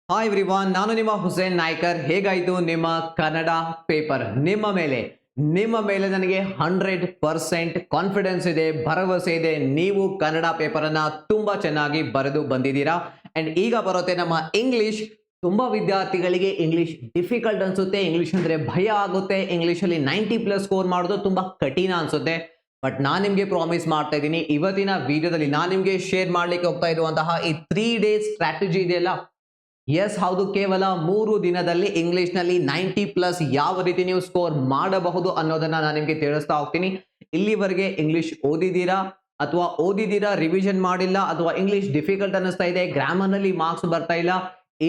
Hi everyone, ನಾನು ನಿಮ್ಮ ಹುಸೇನ್ ನಾಯ್ಕರ್. ಹೇಗಾಯ್ತು ನಿಮ್ಮ ಕನ್ನಡ ಪೇಪರ್? ನಿಮ್ಮ ಮೇಲೆ ನನಗೆ 100% ಕಾನ್ಫಿಡೆನ್ಸ್ ಇದೆ, ಭರವಸೆ ಇದೆ. ನೀವು ಕನ್ನಡ ಪೇಪರ್ ಅನ್ನ ತುಂಬಾ ಚೆನ್ನಾಗಿ ಬರೆದು ಬಂದಿದ್ದೀರಾ. ಅಂಡ್ ಈಗ ಬರುತ್ತೆ ನಮ್ಮ ಇಂಗ್ಲಿಷ್. ತುಂಬಾ ವಿದ್ಯಾರ್ಥಿಗಳಿಗೆ ಇಂಗ್ಲಿಷ್ ಡಿಫಿಕಲ್ಟ್ ಅನ್ಸುತ್ತೆ, ಇಂಗ್ಲಿಷ್ ಅಂದ್ರೆ ಭಯ ಆಗುತ್ತೆ, ಇಂಗ್ಲಿಷ್ ಅಲ್ಲಿ 90+ ಸ್ಕೋರ್ ಮಾಡೋದು ತುಂಬಾ ಕಠಿಣ ಅನ್ಸುತ್ತೆ. ಬಟ್ ನಾನು ನಿಮ್ಗೆ ಪ್ರಾಮಿಸ್ ಮಾಡ್ತಾ ಇದ್ದೀನಿ, ಇವತ್ತಿನ ವಿಡಿಯೋದಲ್ಲಿ ನಾನು ನಿಮ್ಗೆ ಶೇರ್ ಮಾಡ್ಲಿಕ್ಕೆ ಹೋಗ್ತಾ ಇರುವಂತಹ ಈ 3 ಡೇಸ್ ಸ್ಟ್ರಾಟಜಿ ಇದೆಯಲ್ಲ, ಎಸ್ ಹೌದು, ಕೇವಲ 3 ದಿನದಲ್ಲಿ ಇಂಗ್ಲಿಷ್ ನಲ್ಲಿ 90+ ಯಾವ ರೀತಿ ನೀವು ಸ್ಕೋರ್ ಮಾಡಬಹುದು ಅನ್ನೋದನ್ನ ನಾನು ನಿಮ್ಗೆ ತಿಳಿಸ್ತಾ ಹೋಗ್ತೀನಿ. ಇಲ್ಲಿವರೆಗೆ ಇಂಗ್ಲಿಷ್ ಓದಿದ್ದೀರಾ, ರಿವಿಷನ್ ಮಾಡಿಲ್ಲ, ಅಥವಾ ಇಂಗ್ಲಿಷ್ ಡಿಫಿಕಲ್ಟ್ ಅನ್ನಿಸ್ತಾ ಇದೆ, ಗ್ರಾಮರ್ ನಲ್ಲಿ ಮಾರ್ಕ್ಸ್ ಬರ್ತಾ ಇಲ್ಲ,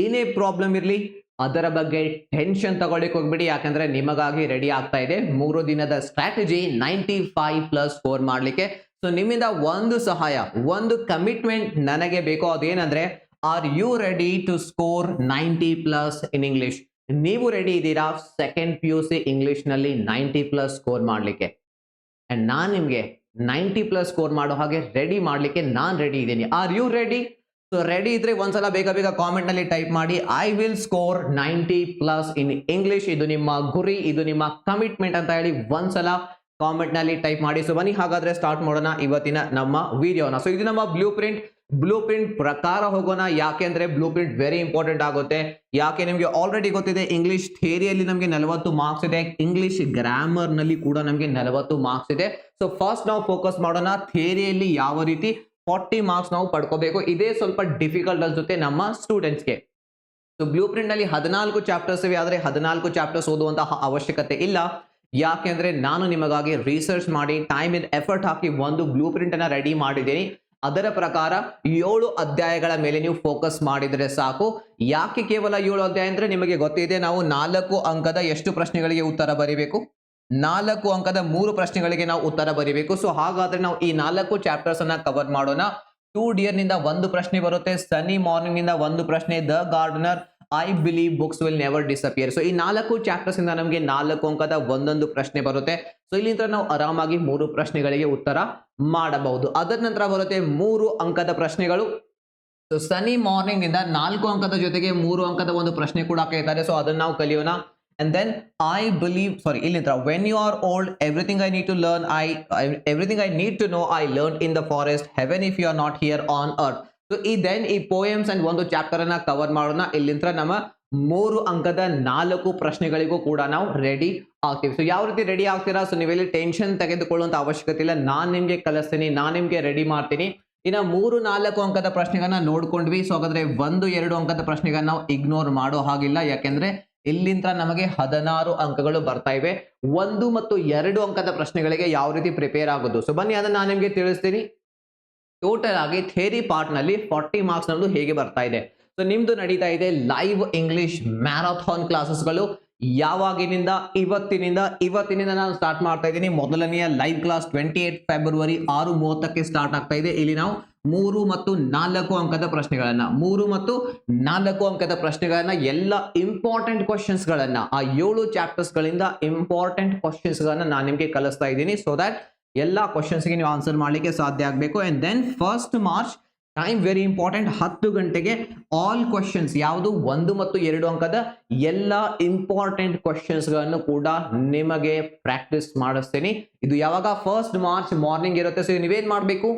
ಏನೇ ಪ್ರಾಬ್ಲಮ್ ಇರಲಿ ಅದರ ಬಗ್ಗೆ ಟೆನ್ಷನ್ ತಗೊಳ್ಳಿಕ್ ಹೋಗ್ಬಿಡಿ. ಯಾಕಂದ್ರೆ ನಿಮಗಾಗಿ ರೆಡಿ ಆಗ್ತಾ ಇದೆ 3 ದಿನದ ಸ್ಟ್ರಾಟಜಿ 95+ ಸ್ಕೋರ್ ಮಾಡ್ಲಿಕ್ಕೆ. ಸೊ ನಿಮ್ಮಿಂದ ಒಂದು ಸಹಾಯ, ಒಂದು ಕಮಿಟ್ಮೆಂಟ್ ನನಗೆ ಬೇಕು. ಅದೇನಂದ್ರೆ, are you ready to score 90+ in English? ನೀವು ರೆಡಿ ಇದ್ದೀರಾ ಸೆಕೆಂಡ್ PUC ಇಂಗ್ಲಿಷ್ ನಲ್ಲಿ 90+ ಸ್ಕೋರ್ ಮಾಡ್ಲಿಕ್ಕೆ? ಅಂಡ್ ನಾನ್ ನಿಮ್ಗೆ 90+ ಸ್ಕೋರ್ ಮಾಡೋ ಹಾಗೆ ರೆಡಿ ಮಾಡ್ಲಿಕ್ಕೆ ನಾನ್ ರೆಡಿ ಇದ್ದೀನಿ. Are you ready? So ready ಇದ್ರೆ ಒಂದ್ಸಲ ಬೇಗ ಬೇಗ ಕಾಮೆಂಟ್ ನಲ್ಲಿ ಟೈಪ್ ಮಾಡಿ, I will score 90+ in English. ಇದು ನಿಮ್ಮ ಗುರಿ, ಇದು ನಿಮ್ಮ ಕಮಿಟ್ಮೆಂಟ್ ಅಂತ ಹೇಳಿ ಒಂದ್ಸಲ ಕಾಮೆಂಟ್ ನಲ್ಲಿ ಟೈಪ್ ಮಾಡಿ. ಸೊ ಬನ್ನಿ ಹಾಗಾದ್ರೆ ಸ್ಟಾರ್ಟ್ ಮಾಡೋಣ ಇವತ್ತಿನ ನಮ್ಮ ವಿಡಿಯೋನ. ಸೊ ಇದು ನಮ್ಮ ಬ್ಲೂ ಪ್ರಿಂಟ್ ಪ್ರಕಾರ ಹೋಗೋಣ. ಯಾಕೆ ಅಂದ್ರೆ ಬ್ಲೂ ಪ್ರಿಂಟ್ ವೆರಿ ಇಂಪಾರ್ಟೆಂಟ್ ಆಗುತ್ತೆ. ಯಾಕೆ ನಿಮ್ಗೆ ಆಲ್ರೆಡಿ ಗೊತ್ತಿದೆ, ಇಂಗ್ಲಿಷ್ ಥಿಯರಿಯಲ್ಲಿ ನಮಗೆ 40 ಮಾರ್ಕ್ಸ್ ಇದೆ, ಇಂಗ್ಲಿಷ್ ಗ್ರಾಮರ್ ನಲ್ಲಿ ಕೂಡ ನಮಗೆ 40 ಮಾರ್ಕ್ಸ್ ಇದೆ. ಸೊ ಫಸ್ಟ್ ನಾವು ಫೋಕಸ್ ಮಾಡೋಣ ಥಿಯರಿಯಲ್ಲಿ ಯಾವ ರೀತಿ 40 ಮಾರ್ಕ್ಸ್ ನಾವು ಪಡ್ಕೋಬೇಕು. ಇದೇ ಸ್ವಲ್ಪ ಡಿಫಿಕಲ್ಟ್ ಅನ್ಸುತ್ತೆ ನಮ್ಮ ಸ್ಟೂಡೆಂಟ್ಸ್ಗೆ. ಸೊ ಬ್ಲೂ ಪ್ರಿಂಟ್ ನಲ್ಲಿ 14 ಚಾಪ್ಟರ್ಸ್ ಇವೆ, ಆದ್ರೆ 14 ಚಾಪ್ಟರ್ಸ್ ಓದುವಂತಹ ಅವಶ್ಯಕತೆ ಇಲ್ಲ. ಯಾಕೆಂದ್ರೆ ನಾನು ನಿಮಗಾಗಿ ರಿಸರ್ಚ್ ಮಾಡಿ ಟೈಮ್ ಇನ್ ಎಫರ್ಟ್ ಹಾಕಿ ಒಂದು ಬ್ಲೂ ಪ್ರಿಂಟ್ ಅನ್ನ ರೆಡಿ ಮಾಡಿದ್ದೀನಿ. ಅದರ ಪ್ರಕಾರ 7 ಅಧ್ಯಾಯಗಳ ಮೇಲೆ ನೀವು ಫೋಕಸ್ ಮಾಡಿದ್ರೆ ಸಾಕು. ಯಾಕೆ ಕೇವಲ 7 ಅಧ್ಯಾಯ ಅಂದ್ರೆ, ನಿಮಗೆ ಗೊತ್ತಿದೆ ನಾವು 4 ಅಂಕದ ಎಷ್ಟು ಪ್ರಶ್ನೆಗಳಿಗೆ ಉತ್ತರ ಬರೀಬೇಕು? 4 ಅಂಕದ 3 ಪ್ರಶ್ನೆಗಳಿಗೆ ನಾವು ಉತ್ತರ ಬರೀಬೇಕು. ಸೊ ಹಾಗಾದ್ರೆ ನಾವು ಈ 4 ಚಾಪ್ಟರ್ಸ್ ಅನ್ನ ಕವರ್ ಮಾಡೋಣ. ಟು ಡಿಯರ್ ನಿಂದ ಒಂದು ಪ್ರಶ್ನೆ ಬರುತ್ತೆ, ಸನ್ನಿ ಮಾರ್ನಿಂಗ್ ನಿಂದ ಒಂದು ಪ್ರಶ್ನೆ, the gardener, I believe books will never disappear. So ಈ 4 ಚಾಪ್ಟರ್ಸ್ ಇಂದ ನಮಗೆ 4 ಅಂಕದ ಒಂದೊಂದು ಪ್ರಶ್ನೆ ಬರುತ್ತೆ. ಸೊ ಇಲ್ಲಿಂದ ನಾವು ಆರಾಮಾಗಿ 3 ಪ್ರಶ್ನೆಗಳಿಗೆ ಉತ್ತರ ಮಾಡಬಹುದು. ಅದರ ನಂತರ ಬರುತ್ತೆ 3 ಅಂಕದ ಪ್ರಶ್ನೆಗಳು. ಸೊ ಸನಿ ಮಾರ್ನಿಂಗ್ ನಿಂದ 4 ಅಂಕದ ಜೊತೆಗೆ 3 ಅಂಕದ ಒಂದು ಪ್ರಶ್ನೆ ಕೂಡ ಕೇಳ್ತಾರೆ. ಸೊ ಅದನ್ನ ನಾವು ಕಲಿಯೋಣ. ಅಂಡ್ ದೆನ್ ಇಲ್ಲಿಂದ when you are old everything I need to learn everything I need to know I learn in the forest heaven if you are not here on earth. So ಈ poems and ಒಂದು chapter ಅನ್ನ cover ಮಾಡೋಣ. ಇಲ್ಲಿಂದ ನಮ್ಮ 3 ಅಂಕದ 4 ಪ್ರಶ್ನೆಗಳಿಗೂ ಕೂಡ ನಾವು ready ಆಗ್ತೀವಿ. ಸೊ ಯಾವ ರೀತಿ ರೆಡಿ ಆಗ್ತೀರಾ? ಸೊ ನೀವೆಲ್ಲಿ ಟೆನ್ಷನ್ ತೆಗೆದುಕೊಳ್ಳುವಂತ ಅವಶ್ಯಕತೆ ಇಲ್ಲ, ನಾನ್ ನಿಮ್ಗೆ ಕಲಿಸ್ತೀನಿ, ನಾನ್ ನಿಮ್ಗೆ ರೆಡಿ ಮಾಡ್ತೀನಿ. ಇನ್ನ 3-4 ಅಂಕದ ಪ್ರಶ್ನೆಗಳನ್ನ ನೋಡ್ಕೊಂಡ್ವಿ. ಸೊ ಹಾಗಾದ್ರೆ 1-2 ಅಂಕದ ಪ್ರಶ್ನೆಗಳನ್ನ ನಾವು ಇಗ್ನೋರ್ ಮಾಡೋ ಹಾಗಿಲ್ಲ. ಯಾಕೆಂದ್ರೆ ಇಲ್ಲಿಂದ ನಮಗೆ 16 ಅಂಕಗಳು ಬರ್ತಾ ಇವೆ. 1 ಮತ್ತು 2 ಅಂಕದ ಪ್ರಶ್ನೆಗಳಿಗೆ ಯಾವ ರೀತಿ ಪ್ರಿಪೇರ್ ಆಗೋದು? ಸೊ ಬನ್ನಿ ಅದನ್ನ ನಾನು ನಿಮ್ಗೆ ತಿಳಿಸ್ತೀನಿ. ಟೋಟಲ್ ಆಗಿ ಥಿಯರಿ ಪಾರ್ಟ್ ನಲ್ಲಿ 40 ಮಾರ್ಕ್ಸ್ ನಮ್ದು ಹೇಗೆ ಬರ್ತಾ ಇದೆ? ಸೊ ನಿಮ್ದು ನಡೀತಾ ಇದೆ ಲೈವ್ ಇಂಗ್ಲಿಷ್ ಮ್ಯಾರಥಾನ್ ಕ್ಲಾಸಸ್ಗಳು. ಇವತ್ತಿನಿಂದ ನಾನು ಸ್ಟಾರ್ಟ್ ಮಾಡ್ತಾ ಇದ್ದೀನಿ. ಮೊದಲನೆಯ ಲೈವ್ ಕ್ಲಾಸ್ 28 ಫೆಬ್ರವರಿ 6:30ಕ್ಕೆ ಸ್ಟಾರ್ಟ್ ಆಗ್ತಾ ಇದೆ. ಇಲ್ಲಿ ನಾವು 3 ಮತ್ತು 4 ಅಂಕದ ಪ್ರಶ್ನೆಗಳನ್ನ ಎಲ್ಲ ಇಂಪಾರ್ಟೆಂಟ್ ಕ್ವಶನ್ಸ್ ಗಳನ್ನ, ಆ 7 ಚಾಪ್ಟರ್ಸ್ ಗಳಿಂದ ಇಂಪಾರ್ಟೆಂಟ್ ಕ್ವಶನ್ಸ್ ಗಳನ್ನ ನಾನು ನಿಮ್ಗೆ ಕಲಿಸ್ತಾ ಇದ್ದೀನಿ. ಸೊ ದಟ್ ಎಲ್ಲ ಕ್ವಶನ್ಸ್ಗೆ ನೀವು ಆನ್ಸರ್ ಮಾಡ್ಲಿಕ್ಕೆ ಸಾಧ್ಯ ಆಗಬೇಕು. And then 1 March time very important, 10 ಗಂಟೆಗೆ ಆಲ್ ಕ್ವಶನ್ಸ್, ಯಾವುದು 1 ಮತ್ತು 2 ಅಂಕದ ಎಲ್ಲ ಇಂಪಾರ್ಟೆಂಟ್ ಕ್ವಶನ್ಸ್ ಗಳನ್ನು ಕೂಡ ನಿಮಗೆ ಪ್ರಾಕ್ಟೀಸ್ ಮಾಡಿಸ್ತೀನಿ. ಇದು ಯಾವಾಗ? 1 ಮಾರ್ಚ್ ಮಾರ್ನಿಂಗ್ ಇರುತ್ತೆ. ಸೊ ನೀವೇನ್ ಮಾಡ್ಬೇಕು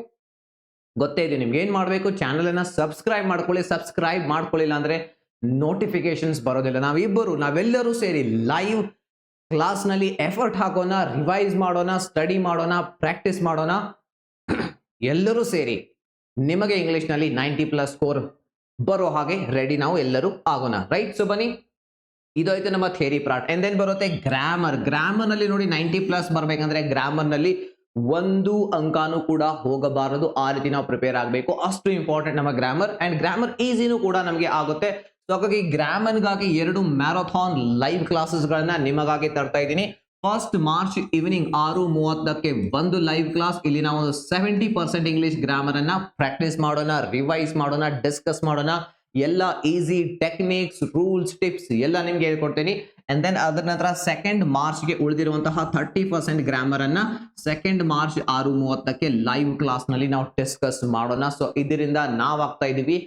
ಗೊತ್ತೇ ಇದೆ ನಿಮ್ಗೆ. ಏನ್ ಮಾಡ್ಬೇಕು? ಚಾನಲ್ ಅನ್ನ ಸಬ್ಸ್ಕ್ರೈಬ್ ಮಾಡ್ಕೊಳ್ಳಿ. ಸಬ್ಸ್ಕ್ರೈಬ್ ಮಾಡ್ಕೊಳ್ಳಿಲ್ಲ ಅಂದ್ರೆ ನೋಟಿಫಿಕೇಶನ್ಸ್ ಬರೋದಿಲ್ಲ. ನಾವೆಲ್ಲರೂ ಸೇರಿ ಲೈವ್ ಕ್ಲಾಸ್ ನಲ್ಲಿ ಎಫರ್ಟ್ ಹಾಕೋಣ, ರಿವೈಸ್ ಮಾಡೋಣ, ಸ್ಟಡಿ ಮಾಡೋಣ, ಪ್ರಾಕ್ಟೀಸ್ ಮಾಡೋಣ. ಎಲ್ಲರೂ ಸೇರಿ ನಿಮಗೆ ಇಂಗ್ಲಿಷ್ ನಲ್ಲಿ 90+ ಸ್ಕೋರ್ ಬರೋ ಹಾಗೆ ರೆಡಿ ನಾವು ಎಲ್ಲರೂ ಆಗೋಣ. ರೈಟ್? ಸೊ ಬನ್ನಿ, ಇದಾಯ್ತು ನಮ್ಮ ಥಿಯರಿ ಪಾರ್ಟ್. ಅಂಡ್ ದೆನ್ ಬರುತ್ತೆ ಗ್ರಾಮರ್ ನಲ್ಲಿ ನೋಡಿ 90+ ಬರ್ಬೇಕಂದ್ರೆ ಗ್ರಾಮರ್ ನಲ್ಲಿ 1 ಅಂಕಾನು ಕೂಡ ಹೋಗಬಾರದು. ಆ ರೀತಿ ನಾವು ಪ್ರಿಪೇರ್ ಆಗಬೇಕು. ಅಷ್ಟು ಇಂಪಾರ್ಟೆಂಟ್ ನಮ್ಮ ಗ್ರಾಮರ್. ಅಂಡ್ ಗ್ರಾಮರ್ ಈಸಿನೂ ಕೂಡ ನಮಗೆ ಆಗುತ್ತೆ. ಸೊ ಹಾಗಾಗಿ ಗ್ರಾಮರ್ಗಾಗಿ 2 ಮ್ಯಾರಥಾನ್ ಲೈವ್ ಕ್ಲಾಸಸ್ ಗಳನ್ನ ನಿಮಗಾಗಿ ತರ್ತಾ ಇದ್ದೀನಿ. 1 ಮಾರ್ಚ್ ಈವ್ನಿಂಗ್ 6:30ಕ್ಕೆ ಒಂದು ಲೈವ್ ಕ್ಲಾಸ್. ಇಲ್ಲಿ ನಾವು 70% ಇಂಗ್ಲಿಷ್ ಗ್ರಾಮರ್ ಅನ್ನ ಪ್ರಾಕ್ಟೀಸ್ ಮಾಡೋಣ, ರಿವೈಸ್ ಮಾಡೋಣ, ಡಿಸ್ಕಸ್ ಮಾಡೋಣ. ಎಲ್ಲ ಈಸಿ ಟೆಕ್ನಿಕ್ಸ್, ರೂಲ್ಸ್, ಟಿಪ್ಸ್ ಎಲ್ಲ ನಿಮ್ಗೆ ಹೇಳ್ಕೊಡ್ತೀನಿ. ಅಂಡ್ ದೆನ್ ಅದರ ನಂತರ 2 ಮಾರ್ಚ್ಗೆ ಉಳಿದಿರುವಂತಹ 30% ಗ್ರಾಮರ್ ಅನ್ನ 2 ಮಾರ್ಚ್ 6:30ಕ್ಕೆ ಲೈವ್ ಕ್ಲಾಸ್ ನಲ್ಲಿ ನಾವು ಡಿಸ್ಕಸ್ ಮಾಡೋಣ. ಸೊ ಇದರಿಂದ ನಾವ್ ಆಗ್ತಾ ಇದೀವಿ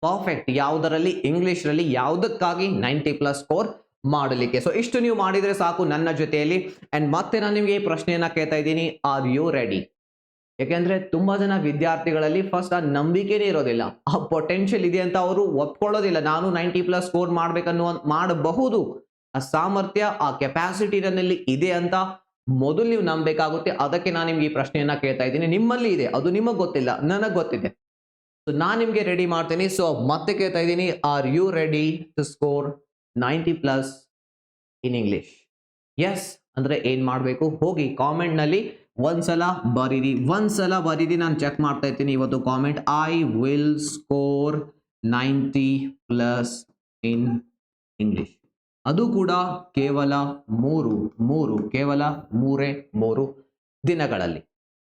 ಪರ್ಫೆಕ್ಟ್ ಯಾವುದರಲ್ಲಿ ಇಂಗ್ಲಿಷ್ ರಲ್ಲಿ ಯಾವುದಕ್ಕಾಗಿ 90+ ಸ್ಕೋರ್ ಮಾಡಲಿಕ್ಕೆ. ಸೊ ಇಷ್ಟು ನೀವು ಮಾಡಿದ್ರೆ ಸಾಕು ನನ್ನ ಜೊತೆಯಲ್ಲಿ. ಅಂಡ್ ಮತ್ತೆ ನಾನು ನಿಮಗೆ ಈ ಪ್ರಶ್ನೆಯನ್ನ ಕೇಳ್ತಾ ಇದ್ದೀನಿ, ಆರ್ ಯು ರೆಡಿ? ಯಾಕೆಂದ್ರೆ ತುಂಬಾ ಜನ ವಿದ್ಯಾರ್ಥಿಗಳಲ್ಲಿ ಫಸ್ಟ್ ಆ ನಂಬಿಕೆನೇ ಇರೋದಿಲ್ಲ, ಆ ಪೊಟೆನ್ಷಿಯಲ್ ಇದೆ ಅಂತ ಅವರು ಒಪ್ಕೊಳ್ಳೋದಿಲ್ಲ. ನಾನು 90+ ಸ್ಕೋರ್ ಮಾಡಬಹುದು, ಆ ಸಾಮರ್ಥ್ಯ ಆ ಕೆಪಾಸಿಟಿ ನನ್ನಲ್ಲಿ ಇದೆ ಅಂತ ಮೊದಲು ನೀವು ನಂಬಬೇಕಾಗುತ್ತೆ. ಅದಕ್ಕೆ ನಾನು ನಿಮ್ಗೆ ಈ ಪ್ರಶ್ನೆಯನ್ನ ಕೇಳ್ತಾ ಇದ್ದೀನಿ. ನಿಮ್ಮಲ್ಲಿ ಇದೆ, ಅದು ನಿಮಗೆ ಗೊತ್ತಿಲ್ಲ, ನನಗೆ ಗೊತ್ತಿದೆ. ಸೊ ನಾನು ನಿಮ್ಗೆ ರೆಡಿ ಮಾಡ್ತೀನಿ. ಸೊ ಮತ್ತೆ ಕೇಳ್ತಾ ಇದ್ದೀನಿ, are you ready to score 90+ in English? Yes ಅಂದ್ರೆ ಏನ್ ಮಾಡಬೇಕು? ಹೋಗಿ ಕಾಮೆಂಟ್ ನಲ್ಲಿ ಒಂದ್ಸಲ ಬರೀರಿ, ನಾನು ಚೆಕ್ ಮಾಡ್ತಾ ಇರ್ತೀನಿ ಇವತ್ತು comment. I will score 90+ in English. ಅದು ಕೂಡ ಕೇವಲ ಕೇವಲ ಮೂರೇ ದಿನಗಳಲ್ಲಿ.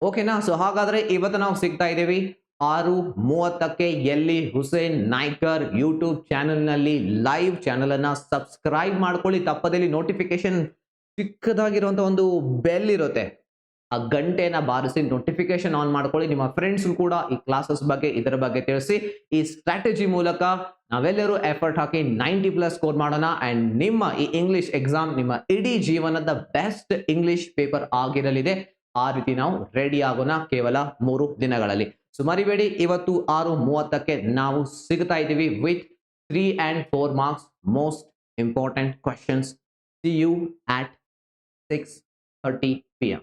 ಓಕೆನಾ? ಸೊ ಹಾಗಾದ್ರೆ ಇವತ್ತು ನಾವು ಸಿಗ್ತಾ ಇದ್ದೀವಿ 6:30ಕ್ಕೆ ಎಲ್ಲಿ? ಹುಸೇನ್ ನಾಯ್ಕರ್ ಯೂಟ್ಯೂಬ್ ಚಾನೆಲ್ ನಲ್ಲಿ ಲೈವ್. ಚಾನೆಲ್ ಅನ್ನ ಸಬ್ಸ್ಕ್ರೈಬ್ ಮಾಡ್ಕೊಳ್ಳಿ ತಪ್ಪದಲ್ಲಿ. ನೋಟಿಫಿಕೇಶನ್ ಚಿಕ್ಕದಾಗಿರುವಂತ ಒಂದು ಬೆಲ್ ಇರುತ್ತೆ, ಆ ಗಂಟೆನ ಬಾರಿಸಿ ನೋಟಿಫಿಕೇಶನ್ ಆನ್ ಮಾಡ್ಕೊಳ್ಳಿ. ನಿಮ್ಮ ಫ್ರೆಂಡ್ಸ್ ಕೂಡ ಈ ಕ್ಲಾಸಸ್ ಬಗ್ಗೆ ಇದರ ಬಗ್ಗೆ ತಿಳಿಸಿ. ಈ ಸ್ಟ್ರಾಟಜಿ ಮೂಲಕ ನಾವೆಲ್ಲರೂ ಎಫರ್ಟ್ ಹಾಕಿ 90+ ಸ್ಕೋರ್ ಮಾಡೋಣ. ಅಂಡ್ ನಿಮ್ಮ ಈ ಇಂಗ್ಲಿಷ್ ಎಕ್ಸಾಮ್ ನಿಮ್ಮ ಇಡೀ ಜೀವನದ ಬೆಸ್ಟ್ ಇಂಗ್ಲಿಷ್ ಪೇಪರ್ ಆಗಿರಲಿದೆ. ಆ ರೀತಿ ನಾವು ರೆಡಿ ಆಗೋಣ ಕೇವಲ 3 ದಿನಗಳಲ್ಲಿ. ಸೊ ಮರಿಬೇಡಿ, ಇವತ್ತು 6:30ಕ್ಕೆ ನಾವು ಸಿಗ್ತಾ ಇದ್ದೀವಿ with 3 and 4 marks most important questions. See you at 6:30 PM.